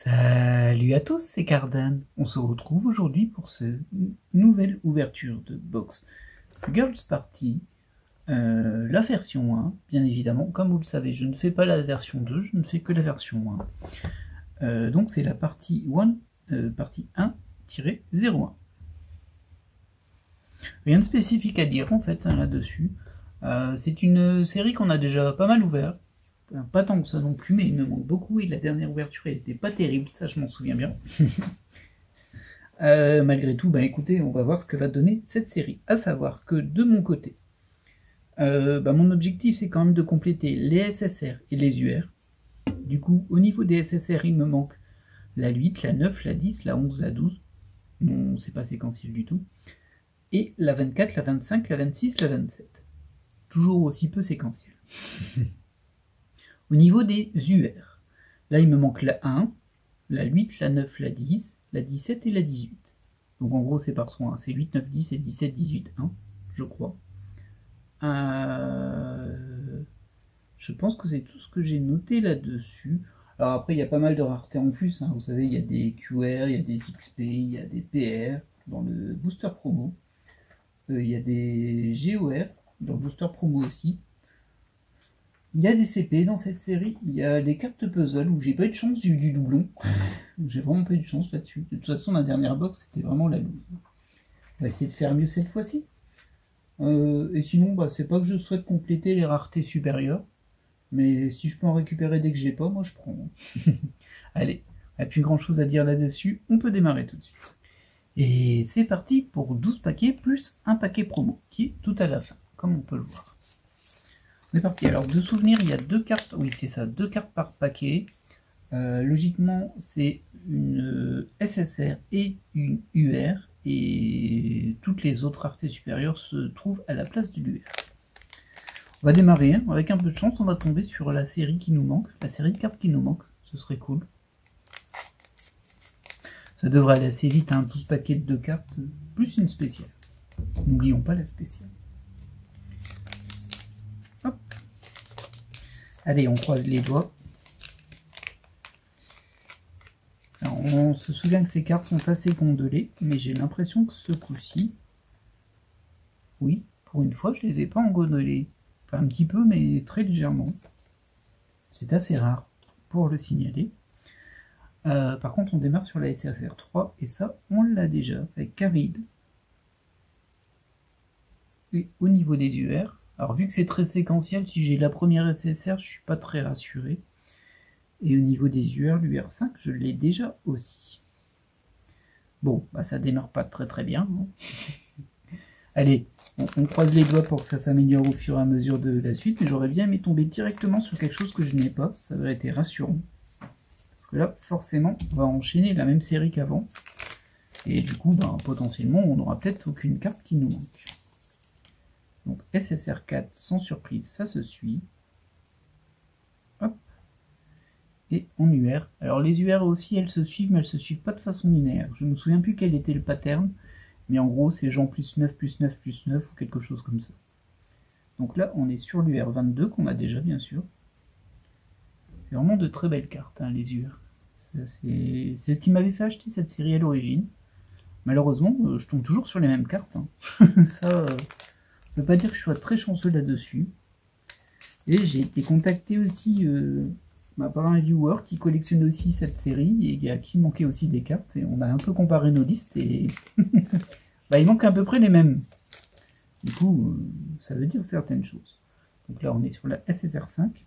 Salut à tous, c'est Cardan. On se retrouve aujourd'hui pour cette nouvelle ouverture de box Girls Party, la version 1, bien évidemment. Comme vous le savez, je ne fais pas la version 2, je ne fais que la version 1. Donc c'est la partie 1-01. Rien de spécifique à dire en fait là-dessus. C'est une série qu'on a déjà pas mal ouvert. Pas tant que ça non plus, mais il me manque beaucoup et la dernière ouverture elle était pas terrible, ça je m'en souviens bien. Malgré tout, écoutez, on va voir ce que va donner cette série. À savoir que de mon côté, mon objectif c'est quand même de compléter les SSR et les UR. Du coup, au niveau des SSR, il me manque la 8, la 9, la 10, la 11, la 12. Non, c'est pas séquentiel du tout. Et la 24, la 25, la 26, la 27. Toujours aussi peu séquentiel. Au niveau des UR, là il me manque la 1, la 8, la 9, la 10, la 17 et la 18. Donc en gros c'est par soin, c'est 8, 9, 10 et 17, 18, 1, je crois. Je pense que c'est tout ce que j'ai noté là-dessus. Alors après il y a pas mal de raretés en plus, vous savez, il y a des QR, il y a des XP, il y a des PR dans le booster promo. Il y a des GOR dans le booster promo aussi. Il y a des CP dans cette série, il y a des cartes puzzle où j'ai pas eu de chance, j'ai eu du doublon. J'ai vraiment pas eu de chance là-dessus. De toute façon, la dernière box, c'était vraiment la loose. On va essayer de faire mieux cette fois-ci. Et sinon, c'est pas que je souhaite compléter les raretés supérieures, mais si je peux en récupérer dès que j'ai pas, moi je prends. Allez, il n'y a plus grand-chose à dire là-dessus, on peut démarrer tout de suite. Et c'est parti pour 12 paquets plus un paquet promo, qui est tout à la fin, comme on peut le voir. On est parti. Alors, de souvenir, il y a 2 cartes, oui c'est ça, 2 cartes par paquet. Logiquement, c'est une SSR et une UR, et toutes les autres raretés supérieures se trouvent à la place de l'UR. On va démarrer, avec un peu de chance, on va tomber sur la série qui nous manque, la série de cartes qui nous manque, ce serait cool. Ça devrait aller assez vite, 12 paquets de 2 cartes, plus une spéciale. N'oublions pas la spéciale. Hop. Allez, on croise les doigts. Alors, on se souvient que ces cartes sont assez gondolées, mais j'ai l'impression que ce coup-ci, oui, pour une fois, je les ai pas engondolées. Enfin, un petit peu, mais très légèrement. C'est assez rare pour le signaler. Par contre, on démarre sur la SSR 3, et ça, on l'a déjà, avec Carid. Et au niveau des UR, alors vu que c'est très séquentiel, si j'ai la première SSR, je suis pas très rassuré. Et au niveau des UR, l'UR5, je l'ai déjà aussi. Bon, ça démarre pas très bien. Allez, on croise les doigts pour que ça s'améliore au fur et à mesure de la suite. Mais j'aurais bien aimé tomber directement sur quelque chose que je n'ai pas. Ça aurait été rassurant. Parce que là, forcément, on va enchaîner la même série qu'avant. Et du coup, potentiellement, on n'aura peut-être aucune carte qui nous manque. Donc SSR 4, sans surprise, ça se suit. Hop. Et en UR. Alors les UR aussi, elles se suivent, mais elles se suivent pas de façon linéaire. Je ne me souviens plus quel était le pattern, mais en gros c'est genre plus 9, plus 9, plus 9, ou quelque chose comme ça. Donc là, on est sur l'UR 22, qu'on a déjà, bien sûr. C'est vraiment de très belles cartes, les UR. C'est ce qui m'avait fait acheter cette série à l'origine. Malheureusement, je tombe toujours sur les mêmes cartes. Ça, je ne peux pas dire que je sois très chanceux là-dessus. Et j'ai été contacté aussi par un viewer qui collectionne aussi cette série et à qui manquait aussi des cartes. Et on a un peu comparé nos listes et il manque à peu près les mêmes. Du coup, ça veut dire certaines choses. Donc là, on est sur la SSR 5.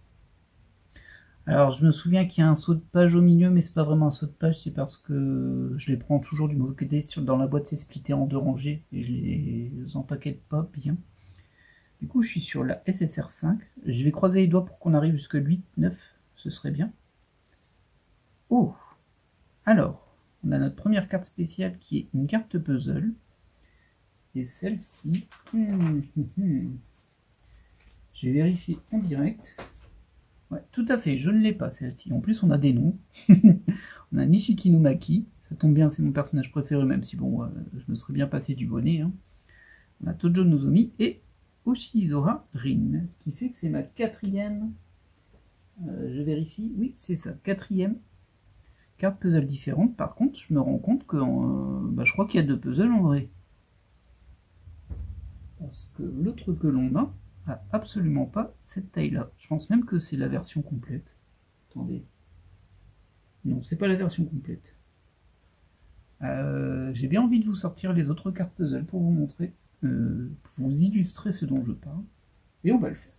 Alors, je me souviens qu'il y a un saut de page au milieu, mais c'est pas vraiment un saut de page, c'est parce que je les prends toujours du mauvais côté. Dans la boîte, c'est splitté en 2 rangées et je les empaquette pas bien. Du coup, je suis sur la SSR 5. Je vais croiser les doigts pour qu'on arrive jusqu'à 8, 9. Ce serait bien. Oh! Alors, on a notre première carte spéciale qui est une carte puzzle. Et celle-ci... Je vais vérifier en direct. Ouais, tout à fait, je ne l'ai pas celle-ci. En plus, on a des noms. On a Nishiki no Maki. Ça tombe bien, c'est mon personnage préféré, même si bon, je me serais bien passé du bonnet. On a Tojo Nozomi et Ushizora Rin, ce qui fait que c'est ma 4e, je vérifie, oui c'est ça, 4e cartes puzzle différentes. Par contre, je me rends compte que je crois qu'il y a 2 puzzles en vrai. Parce que l'autre que l'on a absolument pas cette taille-là. Je pense même que c'est la version complète. Attendez. Non, c'est pas la version complète. J'ai bien envie de vous sortir les autres cartes puzzle pour vous montrer, pour vous illustrer ce dont je parle. Et on va le faire.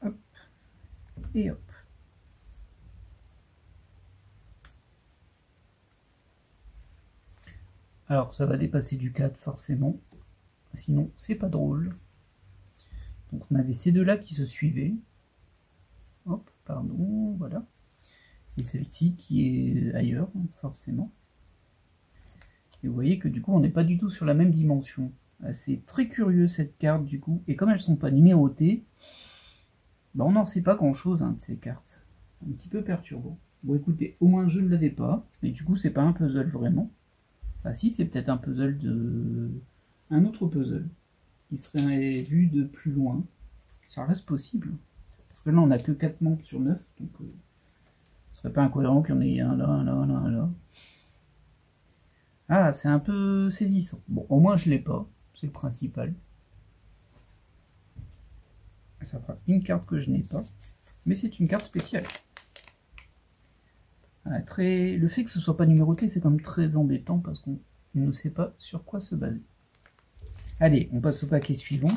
Hop. Et hop. Alors ça va dépasser du 4 forcément, sinon c'est pas drôle. Donc on avait ces deux-là qui se suivaient. Hop, pardon, voilà. Et celle-ci qui est ailleurs, forcément. Et vous voyez que du coup on n'est pas du tout sur la même dimension. C'est très curieux cette carte du coup, et comme elles sont pas numérotées, on n'en sait pas grand-chose de ces cartes. C'est un petit peu perturbant. Bon écoutez, au moins je ne l'avais pas, mais du coup c'est pas un puzzle vraiment. Enfin si, c'est peut-être un puzzle de... un autre puzzle, qui serait vu de plus loin. Ça reste possible. Parce que là, on n'a que 4 membres sur 9, donc ce serait pas incohérent qu'il y en ait un là, un là, un là, un là. Ah, c'est un peu saisissant. Bon, au moins je l'ai pas, c'est le principal. Ça fera une carte que je n'ai pas, mais c'est une carte spéciale. Le fait que ce soit pas numéroté, c'est quand même très embêtant parce qu'on ne sait pas sur quoi se baser. Allez, on passe au paquet suivant.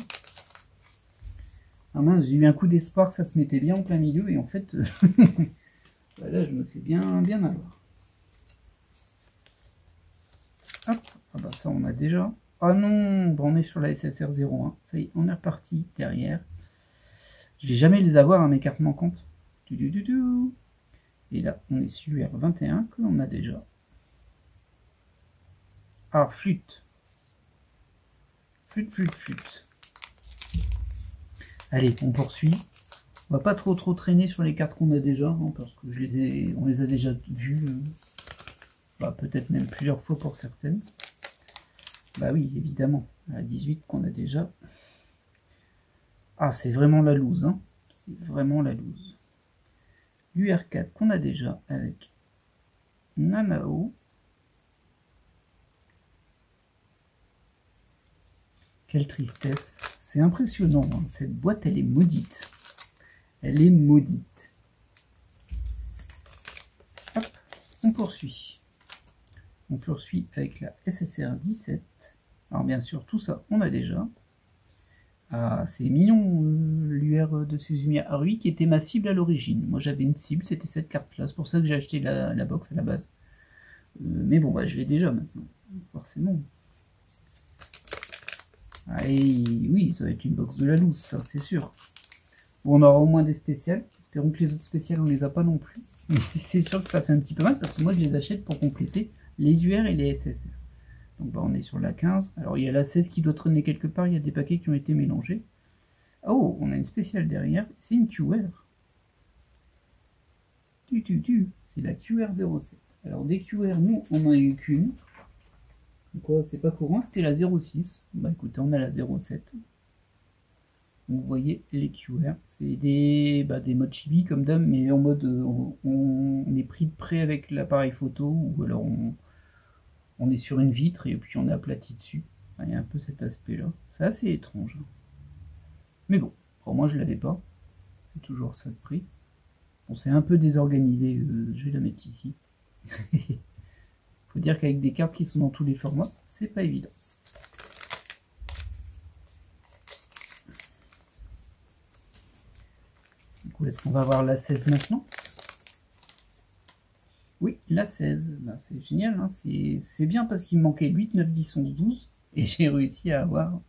Ah mince, j'ai eu un coup d'espoir que ça se mettait bien en plein milieu et en fait, là je me fais bien avoir. Hop, ah bah ça on a déjà. Ah non, on est sur la SSR 01. Ça y est, on est reparti derrière. Je vais jamais les avoir, mes cartes manquantes. Et là, on est sur UR21 que l'on a déjà. Ah, flûte. Flûte. Allez, on poursuit. On va pas trop traîner sur les cartes qu'on a déjà, parce que on les a déjà vues. Peut-être même plusieurs fois pour certaines. Bah oui, évidemment. La 18 qu'on a déjà. Ah, c'est vraiment la loose, hein. C'est vraiment la loose. L'UR4 qu'on a déjà avec Namao. Quelle tristesse. C'est impressionnant, hein. Cette boîte, elle est maudite. Elle est maudite. Hop, on poursuit. On poursuit avec la SSR 17. Alors bien sûr, tout ça, on a déjà. Ah, c'est mignon, l'UR de Suzumiya Haruhi, qui était ma cible à l'origine. Moi, j'avais une cible, c'était cette carte-là. C'est pour ça que j'ai acheté la box à la base. Mais bon, je l'ai déjà maintenant, forcément. Ah, et oui, ça va être une box de la loose, ça, c'est sûr. Bon, on aura au moins des spéciales. Espérons que les autres spéciales, on les a pas non plus. Mais c'est sûr que ça fait un petit peu mal, parce que moi, je les achète pour compléter les UR et les SSR. Donc on est sur la 15. Alors il y a la 16 qui doit traîner quelque part, il y a des paquets qui ont été mélangés. Oh, on a une spéciale derrière, c'est une QR. C'est la QR07. Alors des QR, nous, on n'en a eu qu'une. Quoi, c'est pas courant, c'était la 06. Bah écoutez, on a la 07. Donc, vous voyez les QR, c'est des modes chibi comme d'hab, mais en mode on est pris de près avec l'appareil photo, ou alors on est sur une vitre et puis on est aplati dessus. Il y a un peu cet aspect-là. C'est assez étrange. Mais bon, pour moi je l'avais pas. C'est toujours ça de prix. Bon, c'est un peu désorganisé. Je vais la mettre ici. Faut dire qu'avec des cartes qui sont dans tous les formats, c'est pas évident. Du coup, est-ce qu'on va voir la 16 maintenant? Oui, la 16, c'est génial, hein. C'est bien parce qu'il me manquait 8, 9, 10, 11, 12, et j'ai réussi à avoir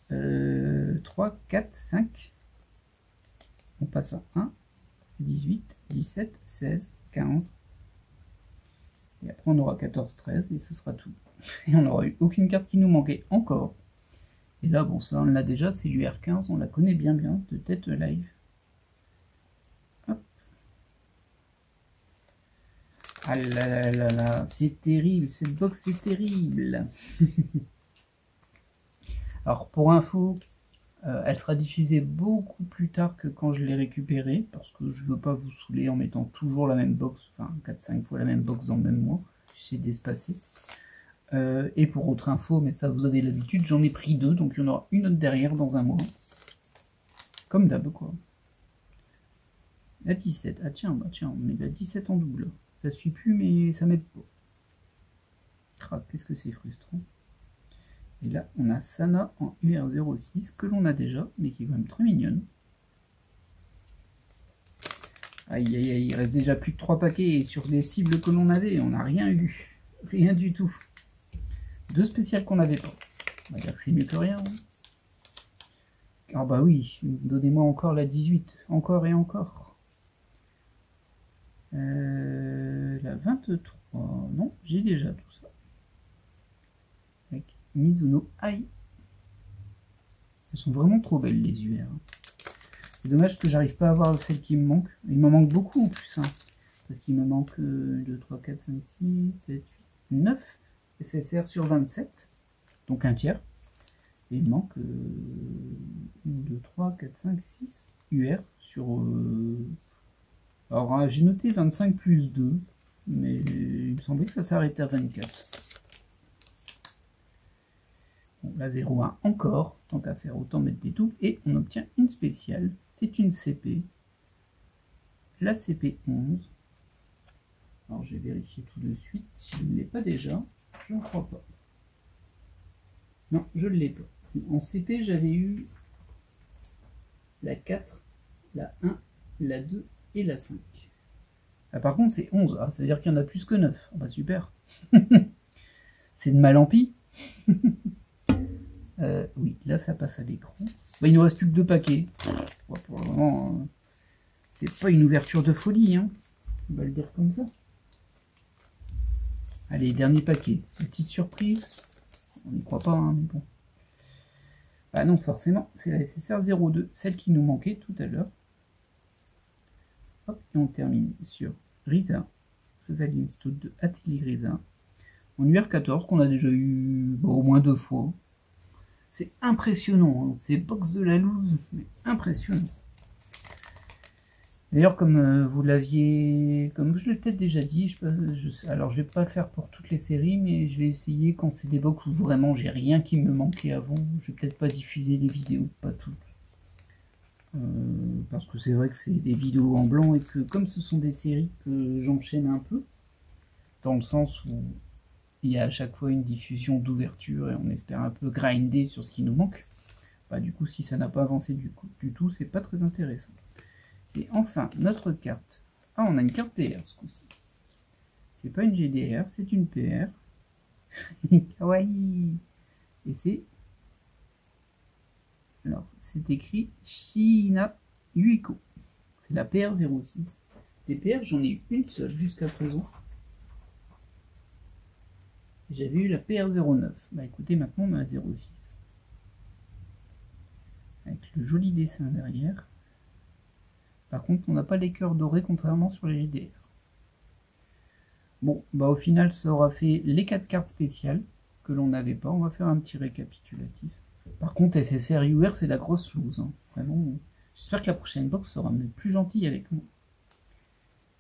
3, 4, 5, on passe à 1, 18, 17, 16, 15, et après on aura 14, 13, et ce sera tout. Et on n'aura eu aucune carte qui nous manquait encore. Et là, bon, ça on l'a déjà, c'est l'UR15, on la connaît bien de tête live. Ah là là là là, c'est terrible, cette box c'est terrible. Alors pour info, elle sera diffusée beaucoup plus tard que quand je l'ai récupérée, parce que je veux pas vous saouler en mettant toujours la même box, enfin 4-5 fois la même box dans le même mois, j'essaie d'espacer. Et pour autre info, mais ça vous avez l'habitude, j'en ai pris 2, donc il y en aura une autre derrière dans un mois. Comme d'hab quoi. La 17, ah tiens, bah tiens, on met la 17 en double. Ça suit plus mais ça m'aide pas. Crac, qu'est-ce que c'est frustrant. Et là, on a Sana en UR06, que l'on a déjà, mais qui est quand même très mignonne. Aïe aïe aïe, il reste déjà plus que 3 paquets, et sur les cibles que l'on avait, on n'a rien eu. Rien du tout. 2 spéciales qu'on n'avait pas. On va dire que c'est mieux que rien. Hein. Ah bah oui, donnez-moi encore la 18. Encore et encore. La 23. Non, j'ai déjà tout ça. Avec Mizuno Ai. Elles sont vraiment trop belles les UR. C'est dommage que j'arrive pas à avoir celle qui me manque. Il m'en manque beaucoup en plus. Hein, parce qu'il me manque 2, 3, 4, 5, 6, 7, 8, 9 SSR sur 27. Donc un tiers. Et il manque 1, 2, 3, 4, 5, 6 UR sur... Alors j'ai noté 25 plus 2. Mais il me semblait que ça s'arrêtait à 24. Bon, la 0,1 encore, tant qu'à faire autant mettre des doubles, et on obtient une spéciale, c'est une CP, la CP11. Alors je vais vérifier tout de suite si je ne l'ai pas déjà, je ne crois pas. Non, je ne l'ai pas. En CP j'avais eu la 4, la 1, la 2 et la 5. Ah, par contre c'est 11, ah, ça veut dire qu'il y en a plus que 9, ah, bah super. C'est de mal en pis. Oui, là ça passe à l'écran. Bah, il nous reste plus que 2 paquets. Bon, pour le moment, c'est pas une ouverture de folie, hein. On va le dire comme ça. Allez, dernier paquet. Petite surprise. On n'y croit pas, hein, mais bon. Ah non, forcément, c'est la SSR 02, celle qui nous manquait tout à l'heure. Hop, et on termine sur Risa. Rosaline Stout de Atelier Risa. En UR14, qu'on a déjà eu au moins 2 fois. C'est impressionnant, hein. C'est box de la loose, mais impressionnant. D'ailleurs, comme vous l'aviez, comme je l'ai peut-être déjà dit, alors je vais pas le faire pour toutes les séries, mais je vais essayer quand c'est des box où vraiment j'ai rien qui me manquait avant. Je vais peut-être pas diffuser les vidéos, pas toutes. Parce que c'est vrai que c'est des vidéos en blanc et que comme ce sont des séries que j'enchaîne un peu, dans le sens où il y a à chaque fois une diffusion d'ouverture et on espère un peu grinder sur ce qui nous manque. Bah, du coup, si ça n'a pas avancé du tout, c'est pas très intéressant. Et enfin, notre carte. Ah, on a une carte PR ce coup-ci. C'est pas une GDR, c'est une PR. Kawaii. Et c'est... Alors, c'est écrit Shiina Yuiko. C'est la PR06. Les PR, j'en ai eu une seule jusqu'à présent. J'avais eu la PR09. Bah écoutez, maintenant on a la 06. Avec le joli dessin derrière. Par contre, on n'a pas les cœurs dorés, contrairement sur les GDR. Bon, bah au final, ça aura fait les 4 cartes spéciales que l'on n'avait pas. On va faire un petit récapitulatif. Par contre, SSR UR, c'est la grosse loose. Hein. Vraiment, j'espère que la prochaine box sera plus gentille avec moi.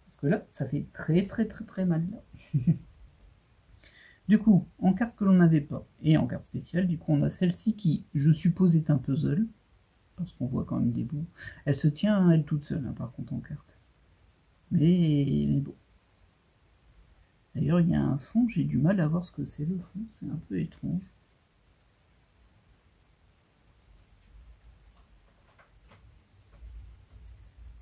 Parce que là, ça fait très mal. Là. Du coup, en carte que l'on n'avait pas, et en carte spéciale, du coup, on a celle-ci qui, je suppose, est un puzzle. Parce qu'on voit quand même des bouts. Elle se tient, elle toute seule, hein, par contre, en carte. Mais bon. D'ailleurs, il y a un fond, j'ai du mal à voir ce que c'est le fond, c'est un peu étrange.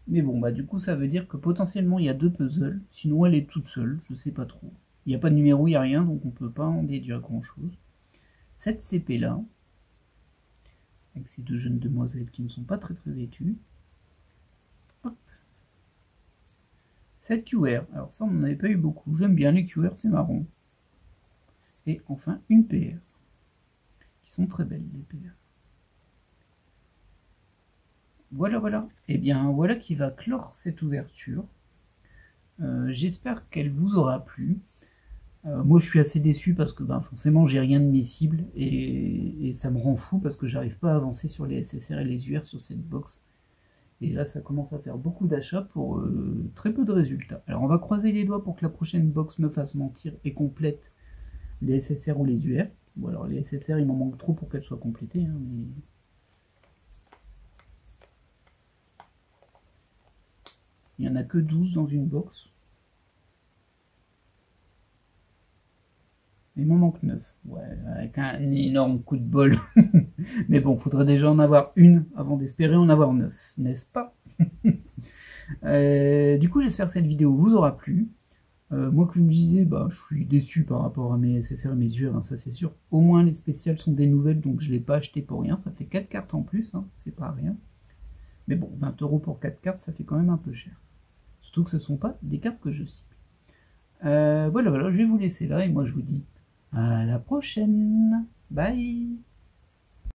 Mais bon, bah du coup, ça veut dire que potentiellement, il y a 2 puzzles, sinon elle est toute seule, je sais pas trop. Il n'y a pas de numéro, il n'y a rien, donc on peut pas en déduire grand-chose. Cette CP-là, avec ces 2 jeunes demoiselles qui ne sont pas très vêtues. Hop. Cette QR, alors ça on n'en avait pas eu beaucoup, j'aime bien les QR, c'est marrant. Et enfin une PR, qui sont très belles les PR. Voilà. Et bien voilà qui va clore cette ouverture. J'espère qu'elle vous aura plu. Moi je suis assez déçu parce que forcément j'ai rien de mes cibles et ça me rend fou parce que j'arrive pas à avancer sur les SSR et les UR sur cette box. Et là ça commence à faire beaucoup d'achats pour très peu de résultats. Alors on va croiser les doigts pour que la prochaine box me fasse mentir et complète les SSR ou les UR. Ou alors les SSR il m'en manque trop pour qu'elles soient complétées. Hein, mais... il n'y en a que 12 dans une box. Il m'en manque 9. Ouais, avec un énorme coup de bol. Mais bon, faudrait déjà en avoir une avant d'espérer en avoir 9, n'est-ce pas? Du coup, j'espère que cette vidéo vous aura plu. Moi, que je me disais, je suis déçu par rapport à mes SSR et mes UR, hein, ça c'est sûr. Au moins, les spéciales sont des nouvelles, donc je ne l'ai pas acheté pour rien. Ça fait 4 cartes en plus, hein, c'est pas rien. Mais bon, 20 € pour 4 cartes, ça fait quand même un peu cher. Surtout que ce ne sont pas des cartes que je cible. Voilà, je vais vous laisser là, et moi je vous dis à la prochaine. Bye.